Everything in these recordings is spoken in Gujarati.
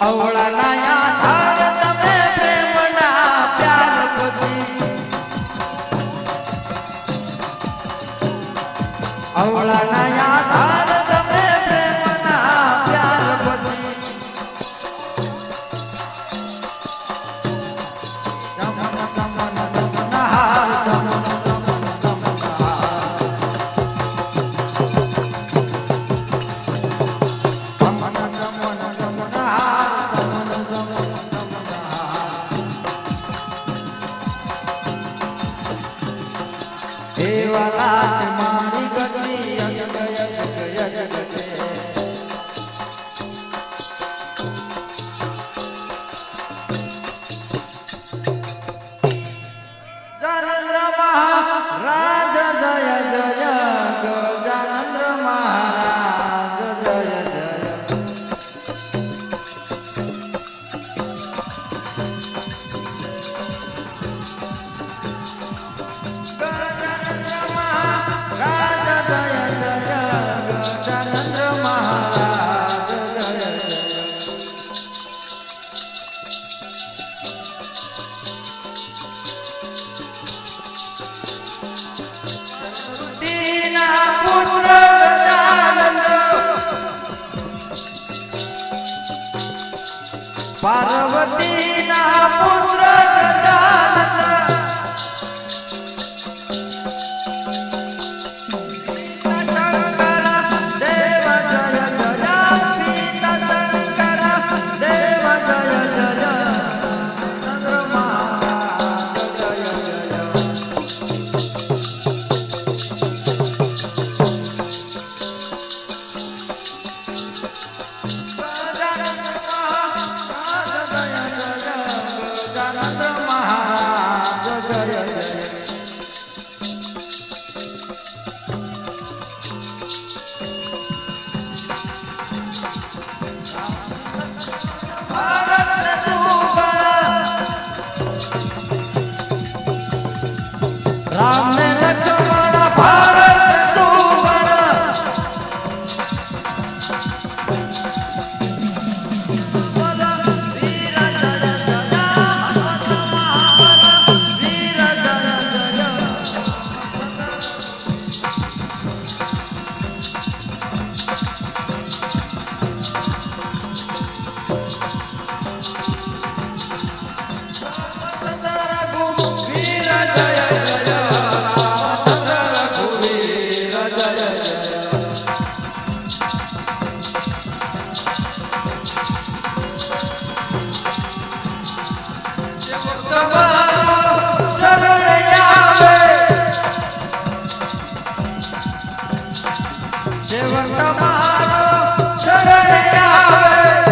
અવળા નાયા ધાર તમે પ્રેમના પ્યાર પછી અવળા નાયા ધાર તમે પ્રેમના પ્યાર પછી મારી ગતિ જાનંદ્ર મહારાજ જય જય ગજાનંદ્ર મહારાજ જય જય पार्वती ना पुत्र गजानन शंकर देव जय जय पीता शंकर देव जय जय चंद्र महाराज जय राम ने लक्ष्मण भारत तू गण वीर जय जय वीर जय जय वीर जय सेवक मारो शरण आवे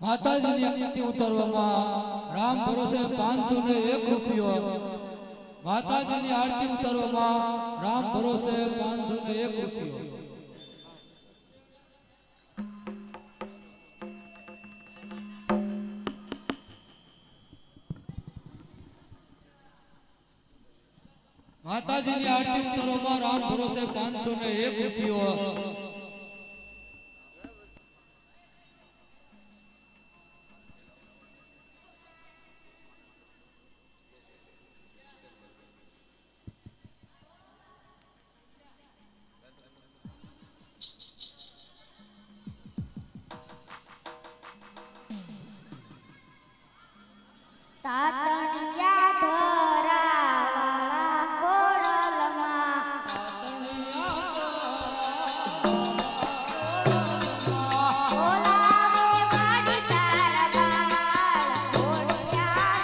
માતાજીની આરતી ઉતારવામાં રામ ભરોસે 501 રૂપિયો. માતાજીની આરતી ઉતારવામાં રામ ભરોસે 501 રૂપિયો. માતાજીની આરતી ઉતારવામાં રામ ભરોસે 501 રૂપિયો. તાતણિયા ધરાવાળા કોળલમાં બોલાવે વાડી તારા બાળ કોળિયા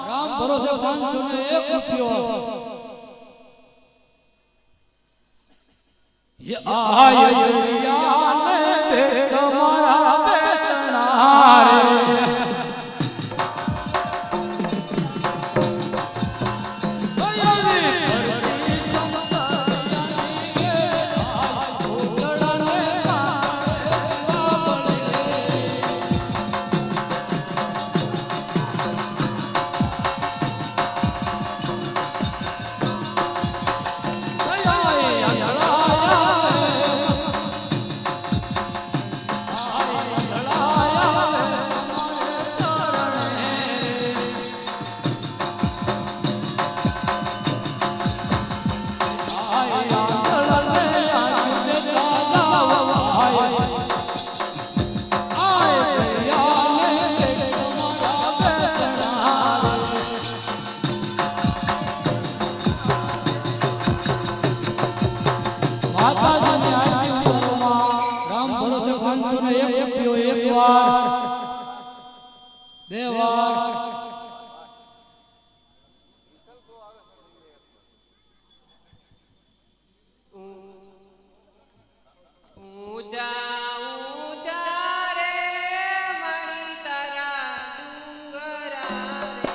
રામ ભરોસે 501 રૂપિયો. આય દરિયાને ભેટ મારા બેસણા રે. માતાજીની આરતી ઉતારવામાં રામ ભરોસે 501 રૂપિયો. એક વાર, બે વાર. ઊંચા ઊંચા રે મણી તારા ડુંગરા રે.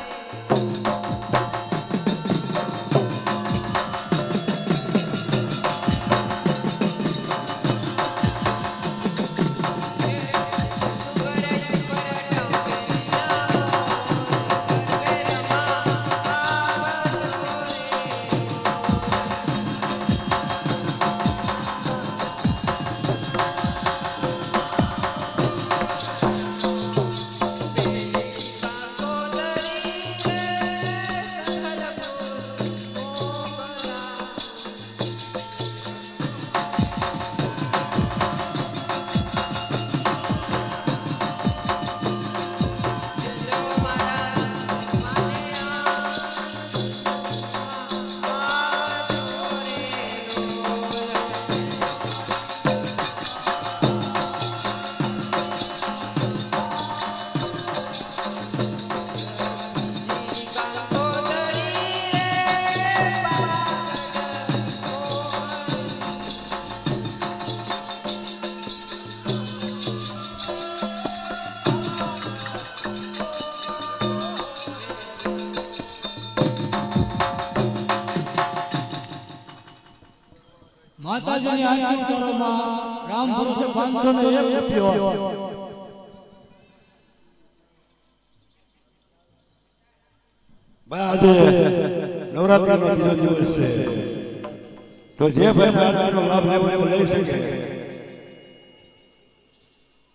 માતાજીની આરતી ઉતારવામાં રામ ભરોસે 501 રૂપિયો. આજે નવરાત્રિનો બીજો દિવસ છે તો જે ભાઈ આરતીનો લાભ લેવો હોય લઈ શકે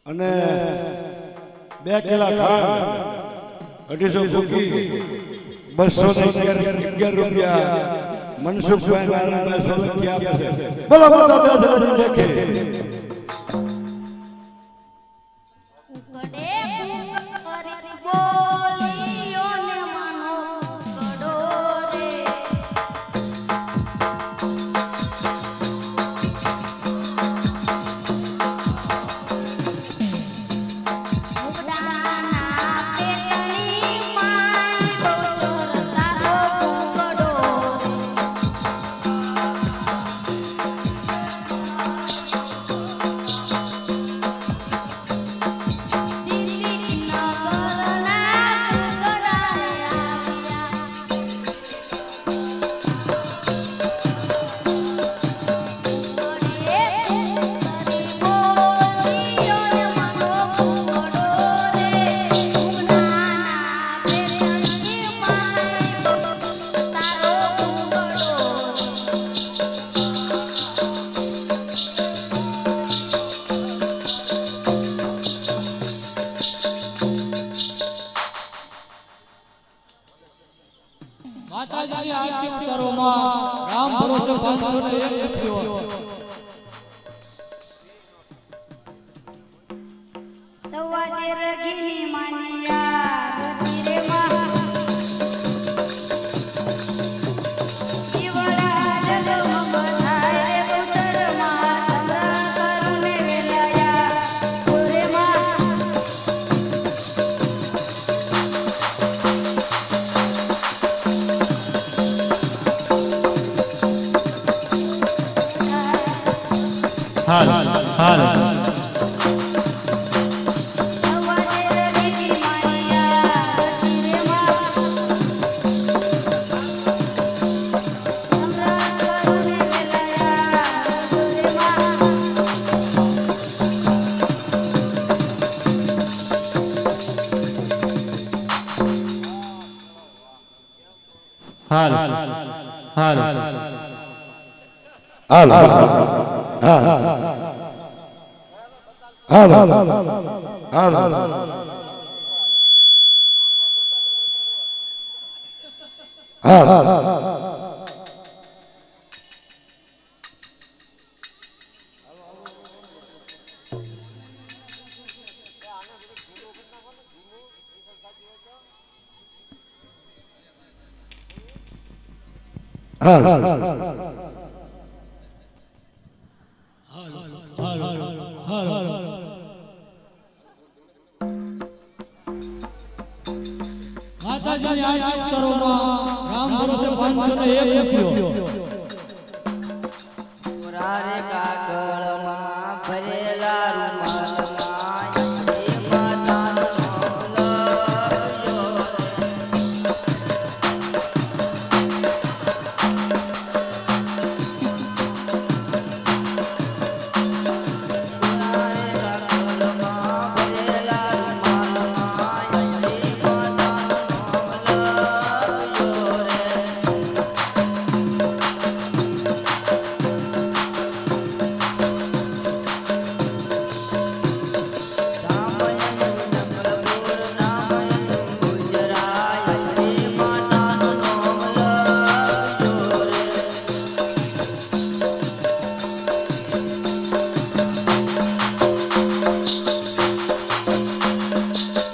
અને 2 કિલા ખાંડ 250 ભૂકી 211 રૂપિયા મનસુખભાઈ નારાયણભાઈ સોલંકી આપે છે. બોલો બોલો બેસરાજી દેખે ઉકડે કરી બોલીઓ ને માનો ઉકડો રે ઉકડાના પેટણી માઈ બોસર તારો ઉકડો દિલ્હી નગરના ઉકડાએ આવ્યા માતાજીની આરતી કરો માં રામ ભરોસે 501 રૂપિયો સવા શેર ગીલી માનિયા રતી રે માં દીવડા જગમગ થાય રે ઉતર માં ચંદ્ર કરુણે વેલાયા ઓરે માં હાલ હાલ સવા શેર ગીલી માનિયા રતી રે માં ચંદ્ર કરુણે વેલાયા ઓરે માં હાલ હાલ હાલ માતાજીની આરતી કરો માં રામ ભરોસે 501 રૂપિયો પુરારે કાગળમાં ભરેલા રૂમાલમાં એ માતાનો લખ્યો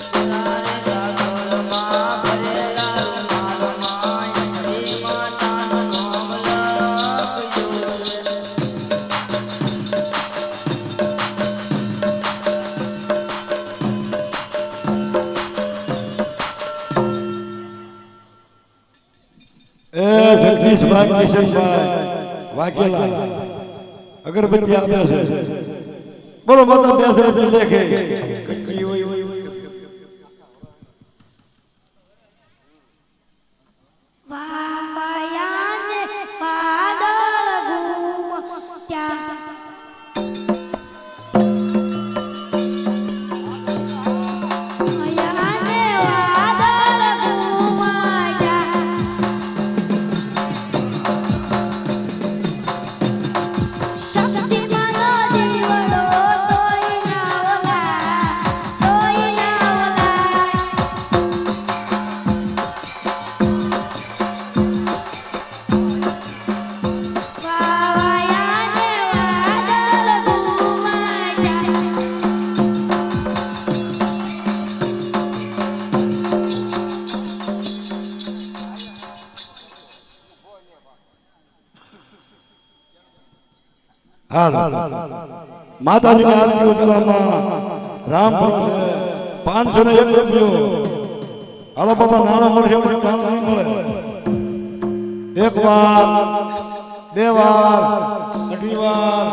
પુરારે કાગળમાં ભરેલા રૂમાલમાં એ માતાનો લખ્યો રે જગદીશભાઈ કિશનભાઈ વાઘેલા અગરબત્તી આપે છે. બોલો માતા બેસરાજી દેખે કેટલી હોય વાવાયાને વાદળ ઘૂમત્યા વાયાને વાદળ ઘૂમત્યા હાલ માતાજીની આરતી ઉતારવામાં રામ ભરોસે 501 રૂપિયો. હાલો બાબા નાનો મળશે પણ કામ નહીં મળે. એક વાર, બે વાર, અઢી વાર.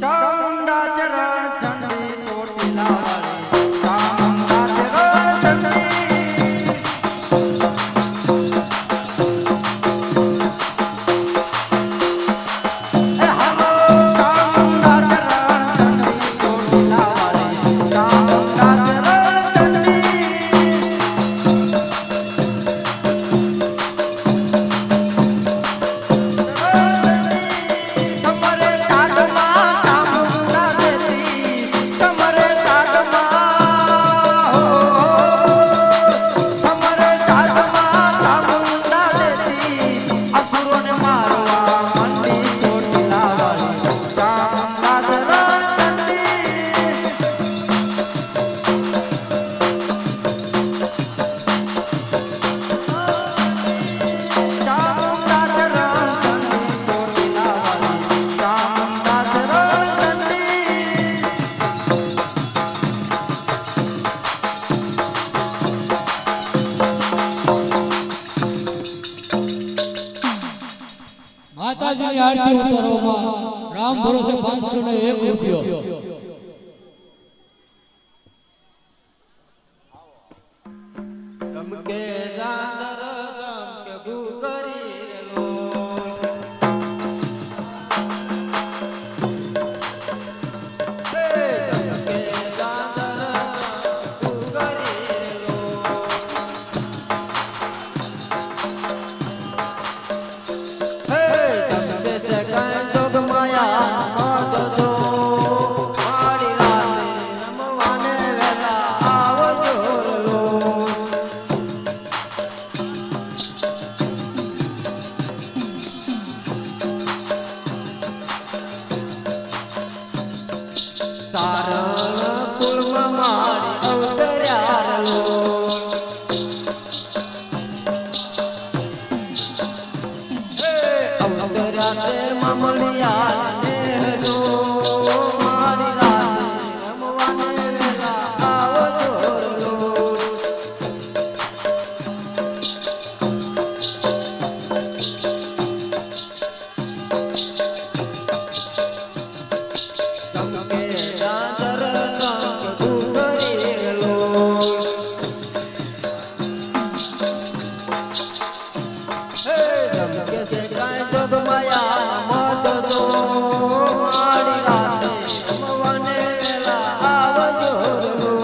ચામુંડા ચરણ ચંડી ચોટીલા વાળી ચામુંડા ચરણ ચંડી એ હાલો ચામુંડા ચરણ ચંડી ચોટીલા વાળી ચામુંડા ચરણ ચંડી સમરે ચાંદમાં ચામુંડા દેતી સમરે ચાંદમાં હો સમરે ચાંદમાં ચામુંડા દેતી અસુરોને મારવા મંડી ચોટીલા વાળી ચામુંડા ચરણ ચંડી ચામુંડા ચરણ ચંડી ચોટીલા વાળી ચામુંડા ચરણ ચંડી માતાજીની આરતી ઉતારવામાં રામ ભરોસે 501 રૂપિયો. ગમકે જાદર ગમકે ગુગરી રેલો હે ગમકે જાદર ગુગરી રેલો હે ગમકે સે કાય જોગ માયા મત દો મારી રાતે રમવાને વેલા આવજો રલો સારણ કુળમાં મારી અવતર્યા રલો હે અવતર્યા તે મમણિયા નેહજો મારી રાતે રમવાને વેલા આવજો રલો ગમકે જાદર ગમકે ગુગરી રેલો હે ગમકે સે કાય જોગ માયા મત દો મારી રાતે રમવાને વેલા આવજો રલો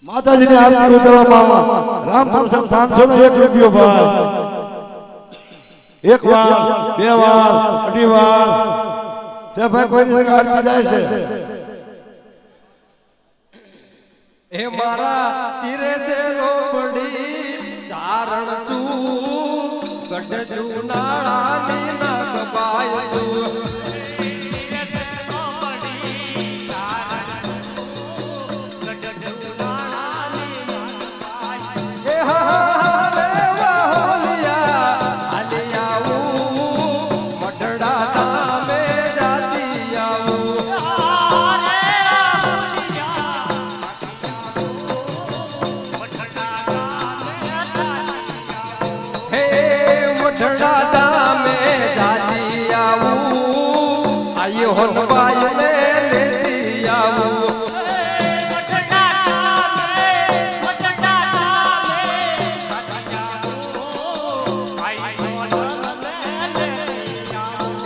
માતાજીની આરતી ઉતારવામાં રામ ભરોસે 501 રૂપિયો ભાઈ. એક વાર, બે વાર, અઢી વાર. છે ભાઈ કોઈની આરતી જાય છે. એ મારા ચિરે છે લોબડી ચારણ છું ગઢ જુનાળાની નાગબાય છું એ હા રે વાહોલિયા આલી આવું મઢડા ધામે જાતી આવું હે મઢડા ધામે જાતી આવું આયો હનવાય ને લેતી આવું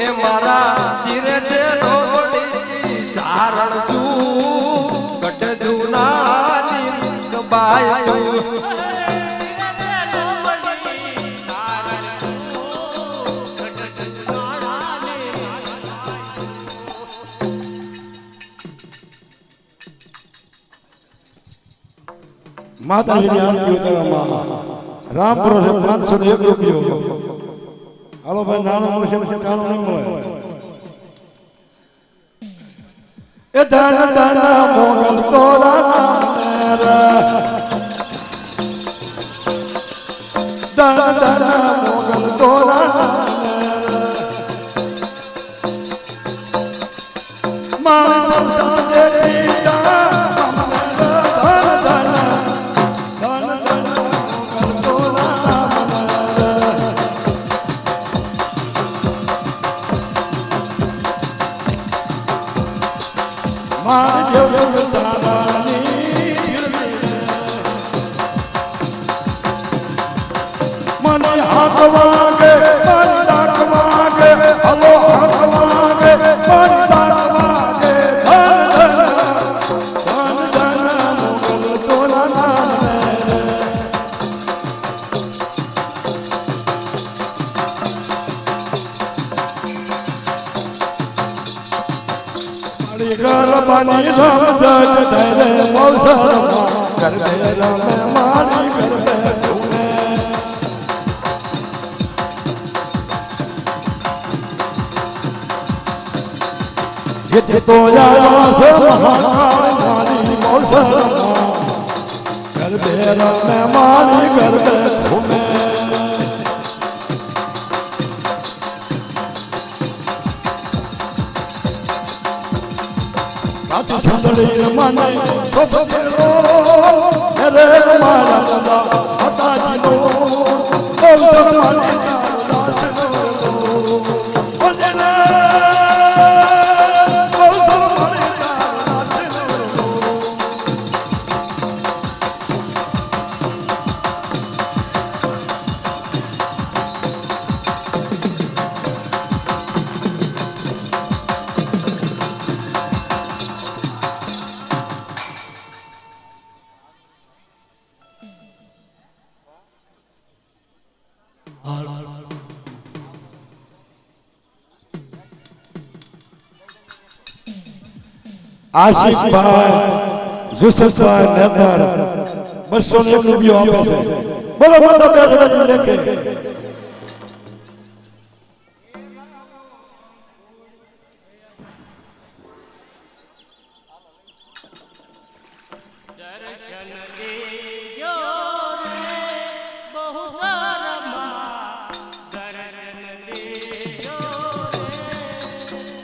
એ મારા શિરે છે લોબડી ચારણ છું ગઢ જુનાળાની નાગબાય છું માતાજીની આરતી ઉતારવામાં રામ ભરોસે 501 રૂપિયો. હાલો ભાઈ નાનો મળશે ટાણું નહીં મળે. એ ધન ધન મોગલ તોરા નામ રે ધન ધન મોગલ તોરા નામ મારી પ્રસાદે દીતા ધન ધન ધન ધન મોગલ તોરા નામ રે માર જેવું તારાની મને હાથ વાગે મન ડાક વાગે હલો હાથ વાગે મન ડાક વાગે ધન ધન ધન મોગલ તોરા નામ રે ગરબાની રમ જટ ઠેરે મોસરમાં ગરબે રમે મારી ગરબે ઘૂમે ગીત તો યાર છે મહાકાળ મારી મોસરમાં ગરબે રમે મારી ગરબે ઘૂમે સુંદરી મને ખોફેરો રે મારા દાદા માતાજીનો ઓલર મને દાસનો ઓજે ઓલર મને દાસનો આશિકભાઈ યુસુફભાઈ નેતર 201 રૂપિયો આપે છે બોલો માતા બેસરાજી લેકે દર્શન દેજો રે બહુ સારમાં દર્શન દેજો રે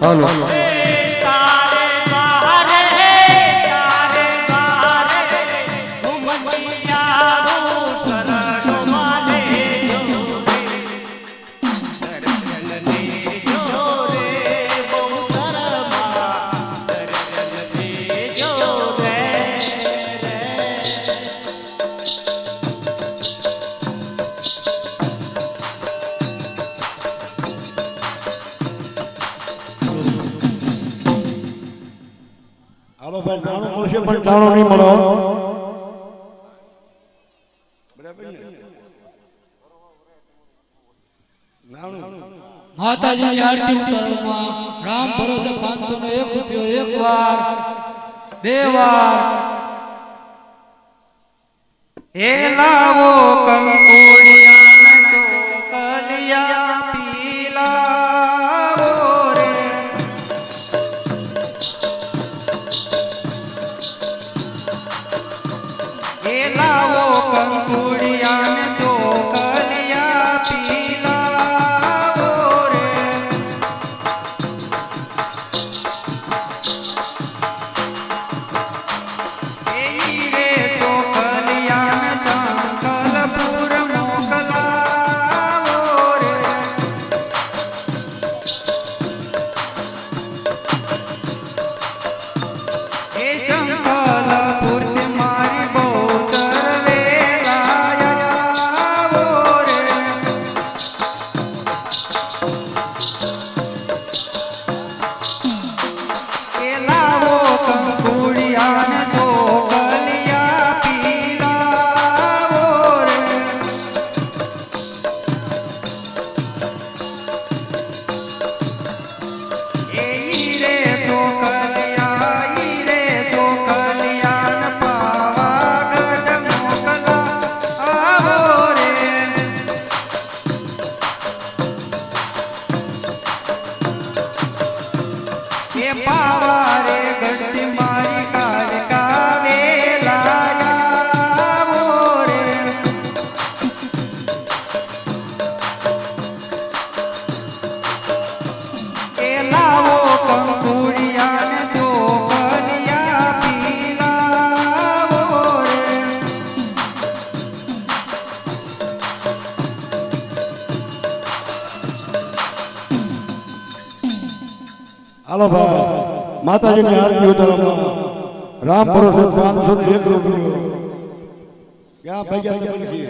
હાલો હાલો ભાઈ નાણું મળશે પણ ટાણું નહીં મળો બરાબર ને નાણું માતાજીની આરતી ઉતારવામાં રામ ભરોસે 501 રૂપિયો એક વાર બે વાર એ લાવો કંકોડિયા સોકલિયા પીલાવો રે એ લાવો કંકોડિયા સોકલિયા પીલાવો રે એ રે સોકલિયા સંકલપુર મોકલાવો રે એ સંકલપુર થી મારી બહુ ચરવે લાયાવો રે એ લાવો કંકોડિયા ને સોકલિયા પીલાવો રે એ રે સોકલિયા ને પાવાગઢ મોકલાવો રે એ પાવા રે ગઢથી મારી કાલિકા વેલાયાવો રે એ લાવો કંકોડિયા ને ચોકલિયા પીલાવો રે હાલો ભાઈ માતાજીની આરતી ઉતારવામાં રામ ભરોસે 501 રૂપિયો ક્યાં ભાગ્યા તમે લખીએ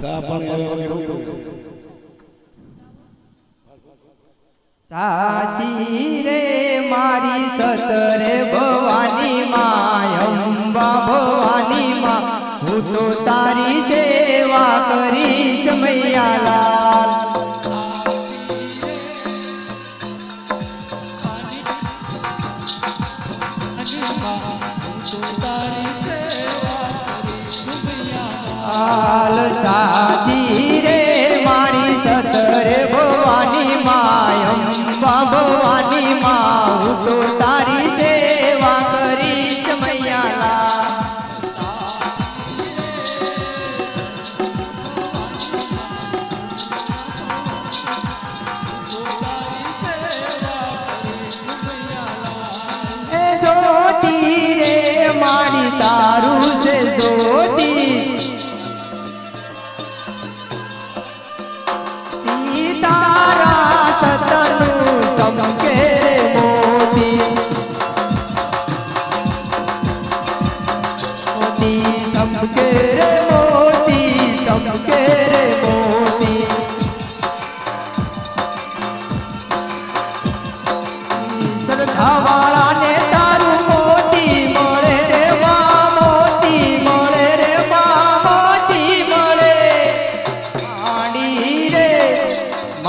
સા પાણી આવે વગર રૂપિયો સાચી રે મારી સતરે ભવાની માં અંબા ભવાની માં હું તો તારી સેવા કરીશ મૈયાલાલ હાલ સાચી રે મારી સતરે ભવાની માં અંબા ભવાની માં હું તો તારી સેવા કરીશ મૈયાલાલ એ જ્યોતિ રે મારી તારું છે જ્યોતિ તારા સતનું સમકે રે મોતી મોતી સમકે રે મોતી સમકે રે મોતી શ્રદ્ધાવાળાને તારું મોતી મળે રે માં મોતી મળે રે માં મોતી મળે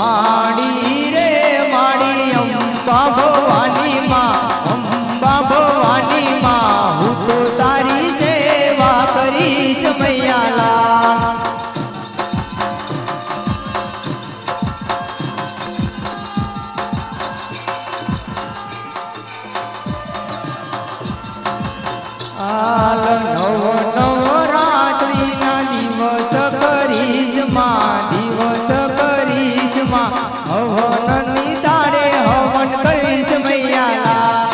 માડી રે માડી અંબા ભવાની માં અંબા ભવાની માં હું તો તારી સેવા કરીશ મૈયાલાલ હાલ નવરાત્રિના દિવસ કરીશ માં દિવસ કરીશ માં હવનની તારે હવન કરીશ મૈયાલાલ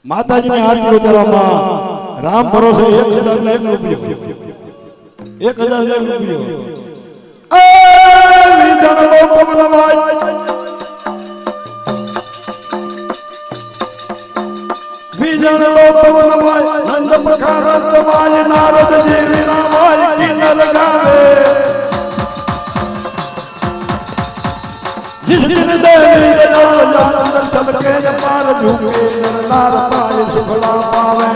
માતાજીની આરતી ઉતારવામાં રામ ભરોસે 1001 રૂપિયો 1001 રૂપિયો વિધાન લોકો બોલવાય જણ પવન વાય નંદ પખારત વાય નારદ જેવી ના વાય કિન્નર ગાવે जिस दिन देवी दया अंदर चमके पार झूमे नर नार पाए सुखला पावे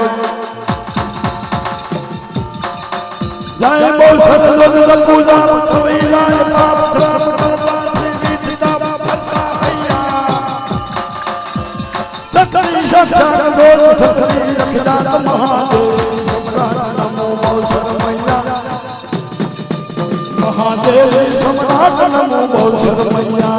जाए बोल सरलोन दकुजा पथवी जाए पाप श्राप करता श्री विठिता करता हैया सकली शब्द दोष सकली रखदात महादेव सम्राट नमो बोल शरमैया महादेव सम्राट नमो बोल शरमैया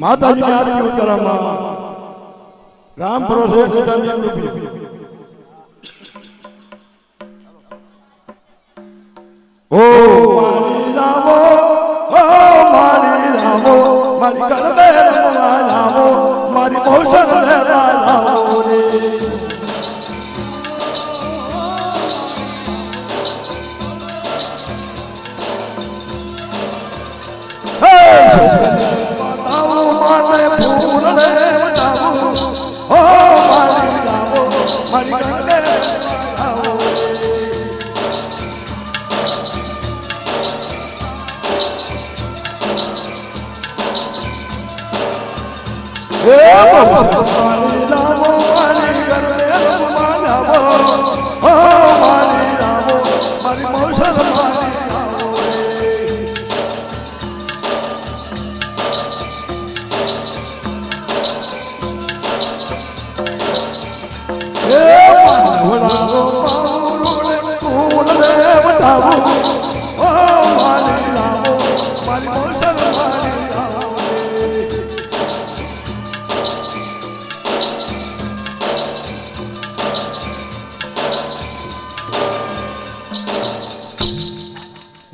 माता जी ने आरती उतारा राम भरोसे खजानी रूपी ओ मारी रामो मारी कर दे रामो मारी मौसम में रामो रे माते फूल रे बताओ ओ मारी रामो मारी कर दे रामो ए मारी रामो मारी कर दे रामो ओ मारी रामो मारी मौसम मारी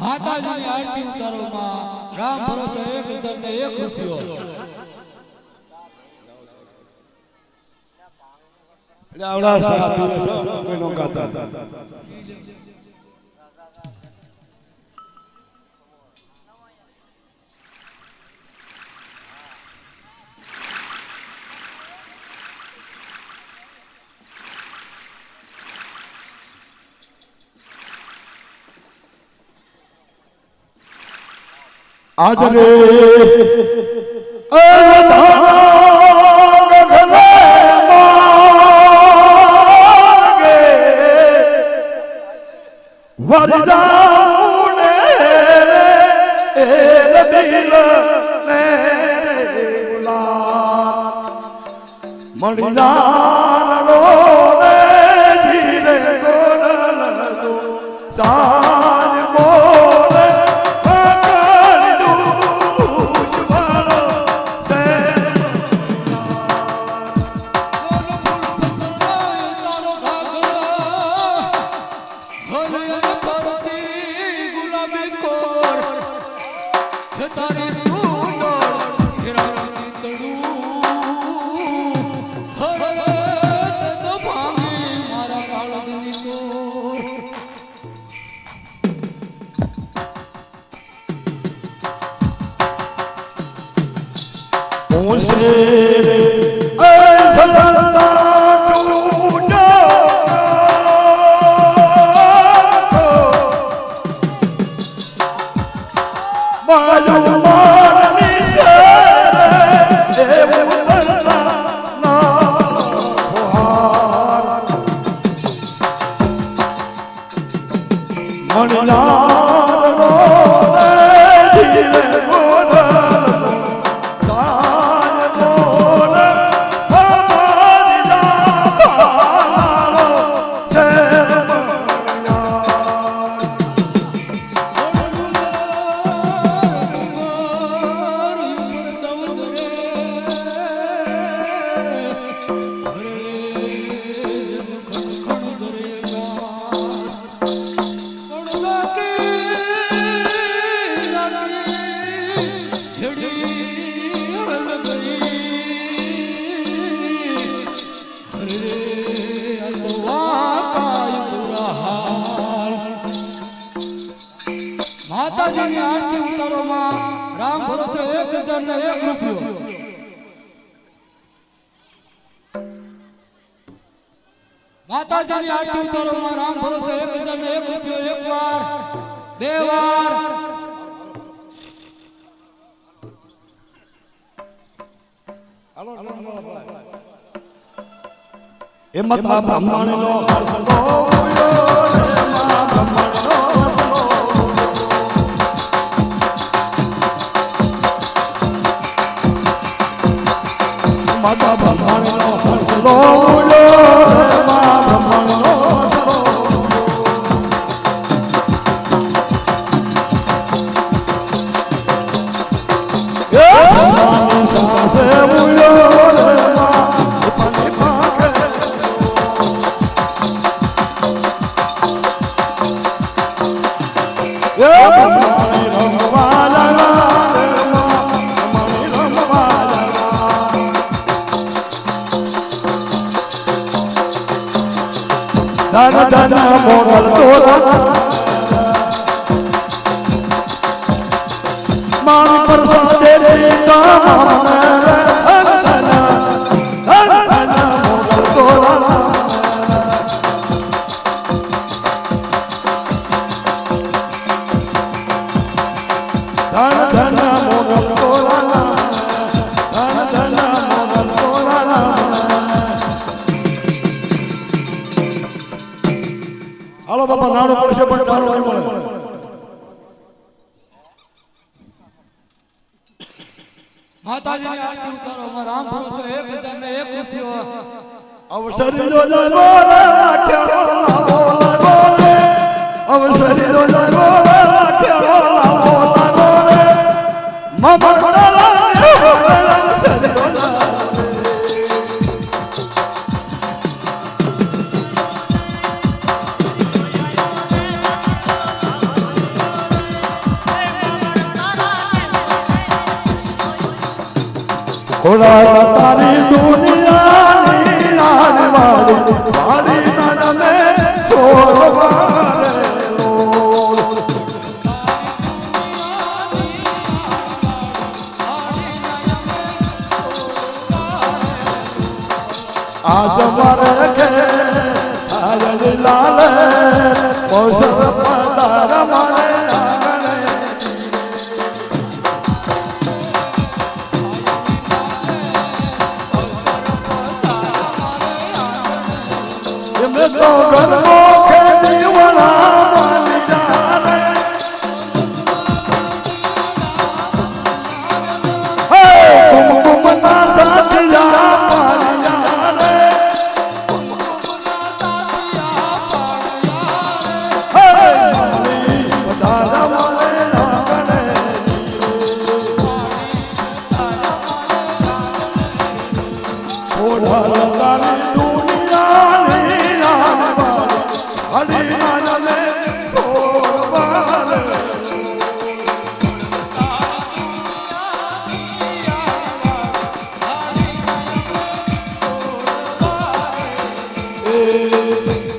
માતાજીની આરતી ઉતારોમાં રામ ભરોસે 1,000 ને 1 રૂપિયો આવડા સારા કોઈ નો ગાતા आज रे वरदाने रे दिल ने गुलाम मणिदान रो रे धीरे गोरल दो साज मोले पकड़ दू वालो से તારી સુંદર હિરાની તડું હરે તો ભાંગી મારા કાળની કોર ઓસે એ સદંતા ટૂટો બાજુ મારની સે દેવ ઉતરના ના ફુહાર મણિલાલ નો ધીરે બોલ સાય બોલ હમારી જાપાલો છે મણિલાલ માતાજીની આરતી ઉતારોમાં રામ ભરોસે 1001 રૂપિયો. માતાજીની આરતી ઉતારોમાં રામ ભરોસે 1001 રૂપિયો. એક વાર, બે વાર. એમાં તા બ્રહ્માંડનો હર્ષનો ઉલ્યો રે માં બ્રહ્માંડનો હર્ષનો માતા બ્રહ્માંડનો હર્ષનો ઉલ્યો રે માં બ્રહ્માંડનો હર્ષનો એ બ્રહ્માંડની સાસે ઉલ્યો રે માં ઉપરની પાકે બ્રહ્માણી રમવા લાલા રે માં બ્રહ્માણી રમવા લાલા ધન ધન મોગલ તોરા મારી પ્રસાદે દીતા મને ધન ધન મોગલ તોરા ધન ધન મોગલ તોરા ધન ધન મોગલ તોરા હાલો બાપા નાણું પડશે પણ ટાણું નહીં મળે. માતાજીની આરતી ઉતારોમાં રામ ભરોસે 1001 રૂપિયો. અવસરી રોજા બોલે લાખ્યો લાવો લાગોલે અવસરી રોજા બોલે લાખ્યો લાવો લાગોલે મમડાલા બોલે અવસરી રોજા ઓલા તારી દુનિયાની આનવાડી વાડી ના મે છોડવારે લોલ આજ મારે કે આજ લાલે ઓસર પદાર મારે આગણે તો ગરમો કે દીવાના માની જાને હે કુમકુમ ના સાથિયા પાડી જાને હે મારી પધારા મારે આગણે ઓઢા તારી દુનિયાની હરી નાને છોડવારે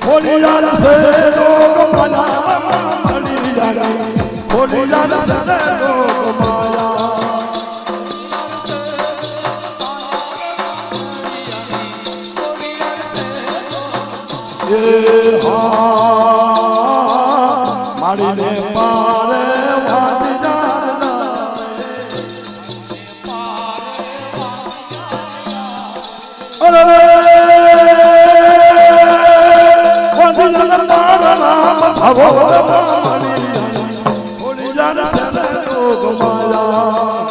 થોડી યાર સે લોક માયા મળી જાને થોડી યાર સે લોક માયા મારીને પારે વાદી પાર નામ ભવો થોડી જાન ચલે લોક માયા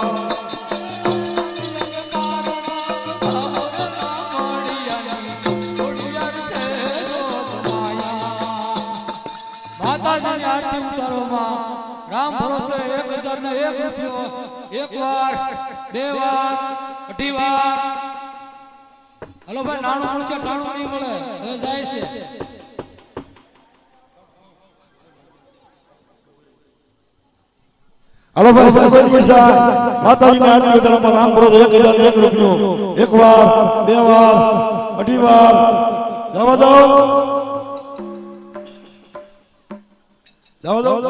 માતાજીની આરતી ઉતારોમાં રામ ભરોસે 1001 રૂપિયો. એક વાર, બે વાર, અઢી વાર. હલો ભાઈ નાણું મળશે ટાણું નહીં મળે. હવે જાય છે હાલો ભાઈ સાહેબની ઈશા માતાજીની આરતી ઉતારોમાં રામ ભરોસે 1001 રૂપિયો. એક વાર, બે વાર, અઢી વાર. જવા દો જવા દો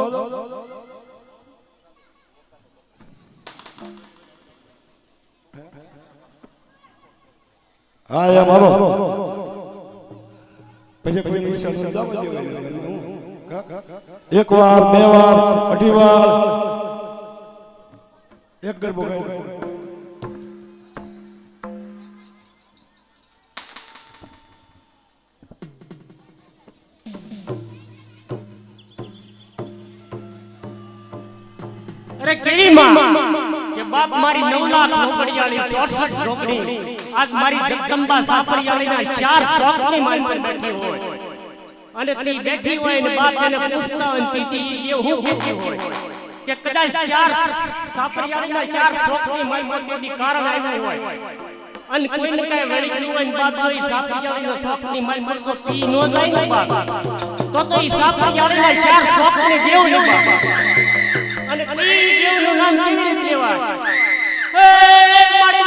હા એમ હાલો પછી કોઈ ઈચ્છા સમજાવવા દેવાય એક વાર બે વાર અઢી વાર એક ગરબો ગાય અરે કેવી માં કે બાપ મારી 9 લાખ રોકડિયાળી 64 રોકડી આજ મારી જગદંબા સાપરિયાળીના 4 શોખની માન પર બેઠી હોય અને તી બેઠી હોય ને બાપ એને પૂછતા હોય ને તી એ હું કહેતી હોય કે કદાચ 4 સાપરિયાળીના 4 શોખની માન પર કોઈ કારણ આવ્યું હોય અને કોઈને કઈ વળી ગયું હોય ને બાપ તો ઈ સાપરિયાળીના શોખની માન પર તો પી નો જાય ને બાપ તો ઈ સાપરિયાળીના 4 શોખની દેવ ને બાપ અને ઈ દેવનું નામ કેવી રીતે લેવાય એ મારી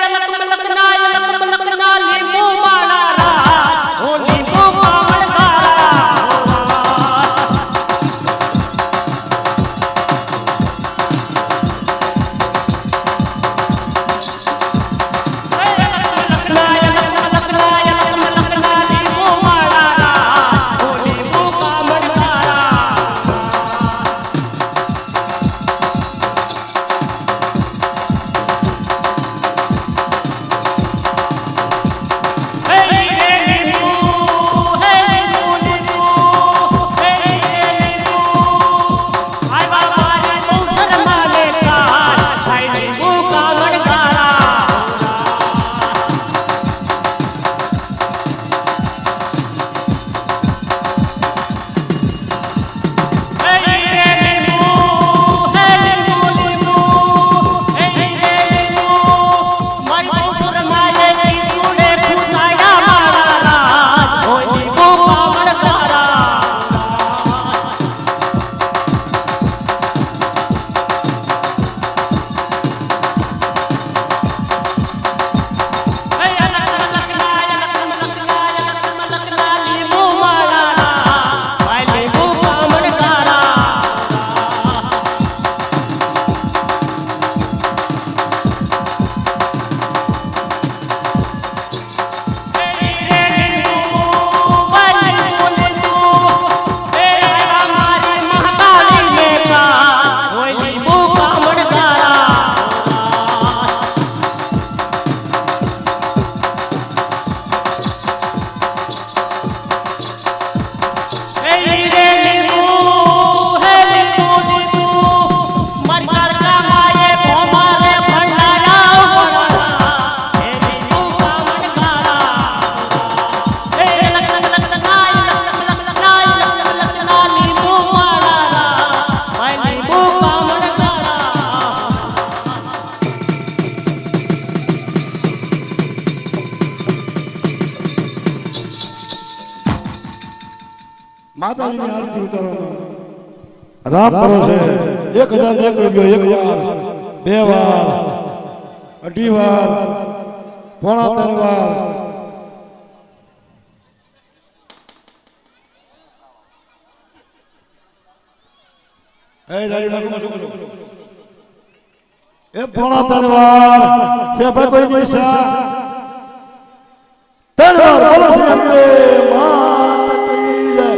લકના લીંબુ માળા રાત ઓ લીંબુ પાવડ માતાજીની આરતી ઉતારવામાં રામ ભરોસે 1001 રૂપિયો એક વાર બે વાર અઢી વાર પોણા 3 વાર એ રાડી લાગુ એ પોણા 3 વાર છે ભાઈ કોઈ નિશા 3 વાર બોલો છે અમને માત કી જય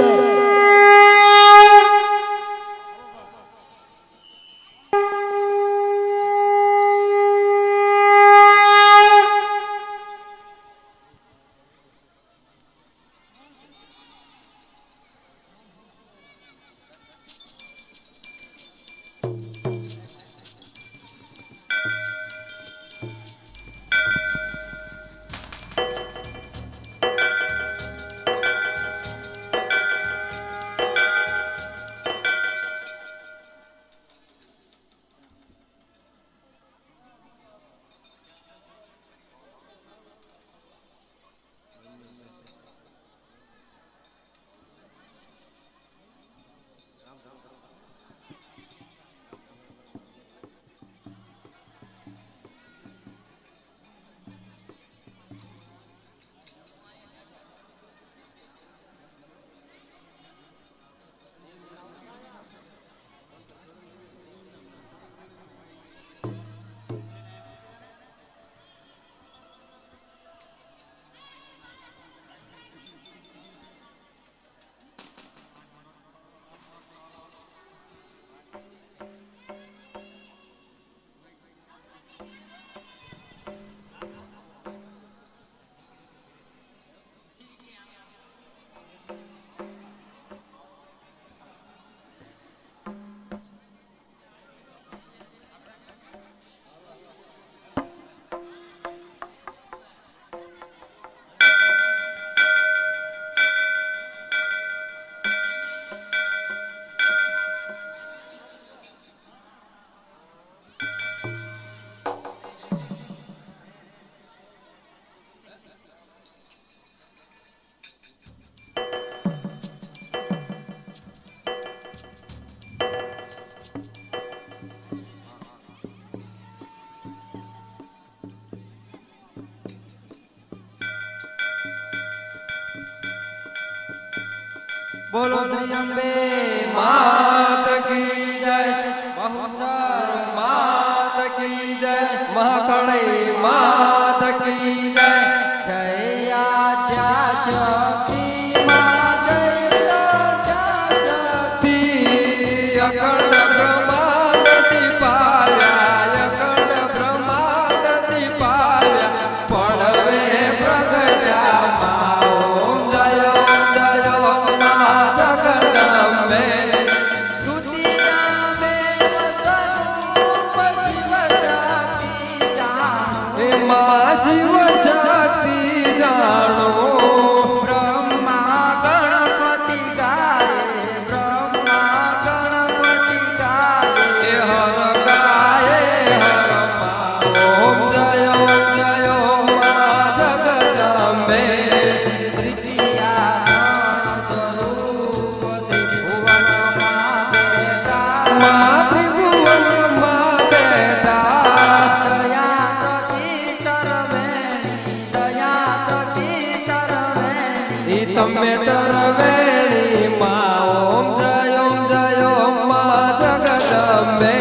બોલો શ્રી અંબે માત કી જય, બહુસર માત કી જય, મહાકાળી માત કી જય. જય આદ્યાશક્તિ માં, જય આદ્યાશક્તિ. અખંડ બ્રહ્માંડથી પાવ્યા, અખંડ બ્રહ્માંડથી પાવ્યા, પડવે પ્રગટ્યા ઓમ જય મા જગદંબે. દુતિયામે સ્વરૂપ શિવ શક્તિ જાણો, હે મા શિવ શક્તિ જાણો. બ્રહ્મા ગણપતિ ગાય, બ્રહ્મા ગણપતિ ગાય, હર ગાય હર મા. ઓમ જય મા જગદંબે. ત્રિતિયા સ્વરૂપ ત્રિભુવનમાં બેઠા, મા ત્રિભુવનમાં બેઠા. દયા તકી તરવેણી, દયા તકી તરવેણી, તમે તરવેણી મા. ઓમ જય મા જગદંબે.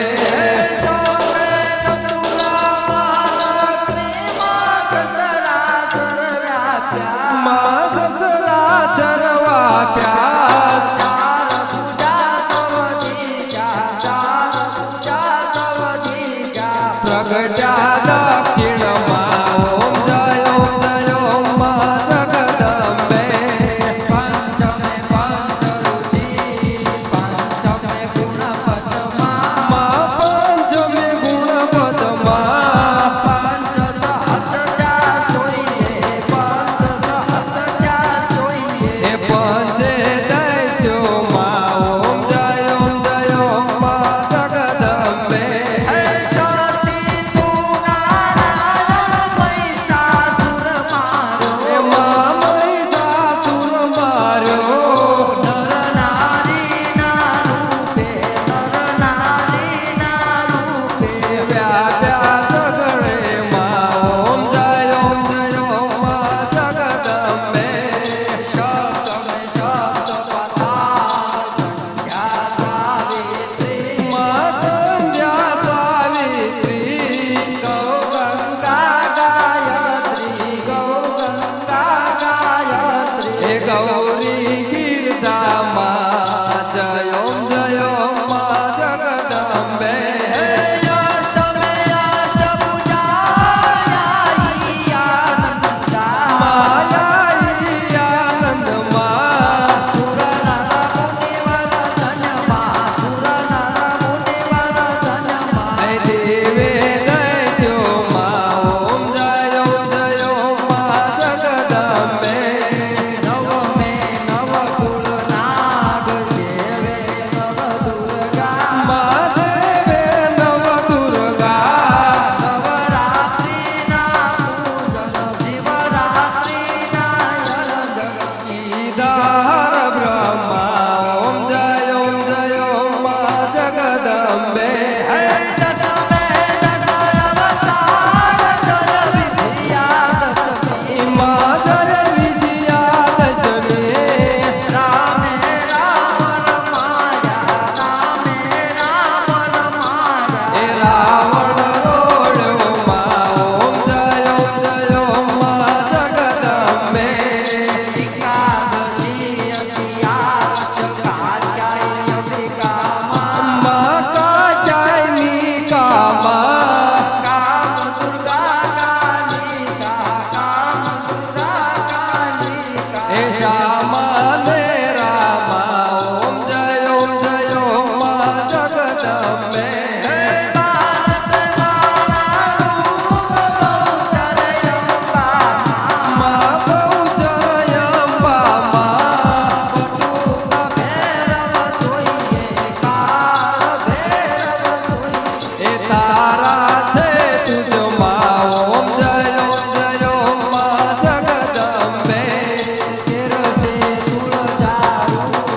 સૌને ચતુરા મહાલક્ષ્મી મા સસરાસર વ્યાપ્યા, મા સસરાસર વ્યાપ્યા. ચાર પૂજા સવ દિશા, ચાર પૂજા સવ દિશા, પ્રગટ્યા દક્ષિણમાં. ઓમ જય મા જગદંબે. પંચમે પંચરુચિ, પંચમે ગુણપદમાં, મા પંચમે ગુણપદમાં. પંચ સહસ્રજા સોઈએ, પંચ સહસ્રજા સોઈએ, હે પંચે દૈત્યોમાં. ઓમ જય મા જગદંબે. હે ષષ્ઠી તું નારાયણ મહિષાસુર માર્યો, હે મા મહિષાસુર માર્યો. નર નારીના રૂપે, નર નારીના રૂપે, વ્યાપ્યા સગળે મા. ઓમ જય મા જગદંબે. સપ્તમે સપ્તપથાર, સંધ્યા સાવિત્રી, મા સંધ્યા સાવિત્રી. ગૌ ગંગા ગાયત્રી, ગૌ ગંગા ગાયત્રી, હે ગૌરી ગીરધામાં. જય મા જગદંબે. હે અષ્ટમે અષ્ટભુજાયાઈ આનંદા, માયાઈ આનંદમાં. સુર નર મુનિવર ધન્યમાં, સુર નર મુનિવર ધન્યમાં, હે દેવે દૈત્યોમાં. ઓમ જય મા જગદંબે. નવમે નવકુળ નાગ સેવે નવ દુર્ગા, મા સેવે નવ દુર્ગા. નવરાત્રિના પૂજન, શિવરાત્રિના યજન, ઈદાર બ્રહ્મા. ઓમ જય મા જગદંબે. હે દશમે દશ અવતાર, જય વિજયા દશમી, મા જય વિજયા દશમી. રામે રાવણ માયા, રામે રાવણ માયા, હે રાવણ રોડ્યો મા. ઓમ જય મા જગદંબે. એકાદશી અગિયારસ કાત્યાયની અંબિકામાં, મા કાત્યાયનિકામાં. કામ દુર્ગા કાલિકા, કામ દુર્ગા કાલિકા, હે શ્યામા ને રામા. ઓમ જય મા જગદંબે. હે માનસ વાળા રૂપ બહુચર અંબામાં, મા બહુચર અંબામાં. બટુક ભૈરવ સોઈએ, કાળ ભૈરવ સોઈએ, હે તારા છે તુજમાં. ઓમ જય મા જગદંબે. તેરસે તુળજા રૂપ,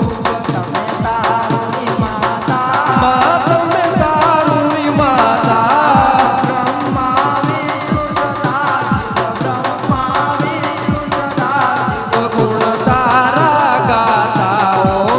તમે તારુની માતા, મા તમે તારુની માતા. બ્રહ્મા વિષ્ણુ સદાશિવ, બ્રહ્મા વિષ્ણુ સદાશિવ, ગુણ તારા ગાતા. ઓમ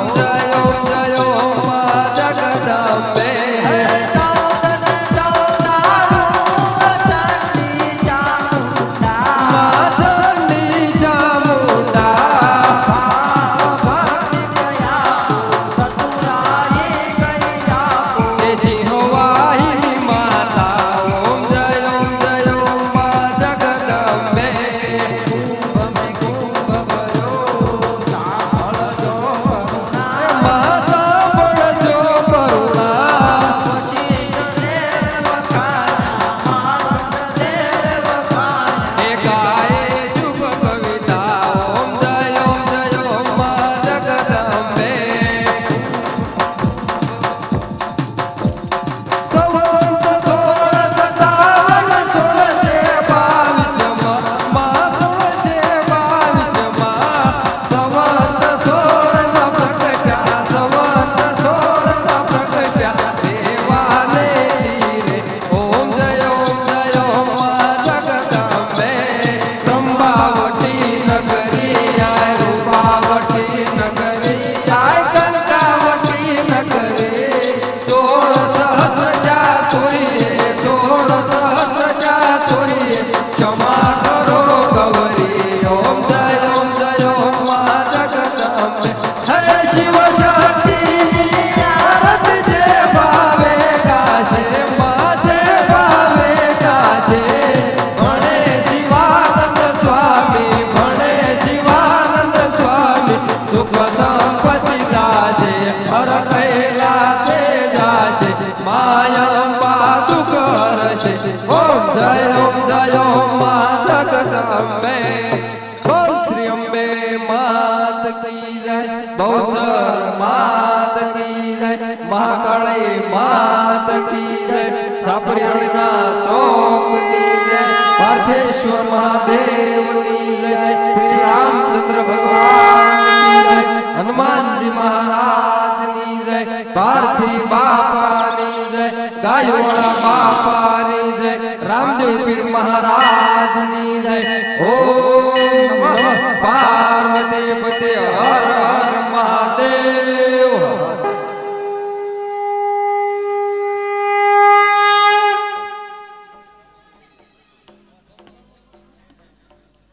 છોડીએ 16 સહસ્ર જા છોડીએ ક્ષમા કરો ગૌરી ઓમ જય મા જગદંબે હે શિવ શક્તિની આરતી જે ભાવે ગાશે મા જે ભાવે ગાશે ભણે શિવાનંદ સ્વામી ભણે શિવાનંદ સ્વામી સુખ સંપત્તિ દાશે હર કૈલાસે જાશે માયા દુઃખ હરશે ઓમ જય મા જગદંબે બોલ શ્રી અંબે માત કી જય બહુચર માત કી જય મહાકાળી માત કી જય સાપરિયાળીના શોક કી જય પાર્થેશ્વર મહાદેવની જય શ્રી રામચંદ્ર ભગવાન કી જય હનુમાનજી મહારાજની જય પાર્થી બાપાની જય ગાયોવાળા બાપાની જય રામદેવ પીર મહારાજની જય ઓ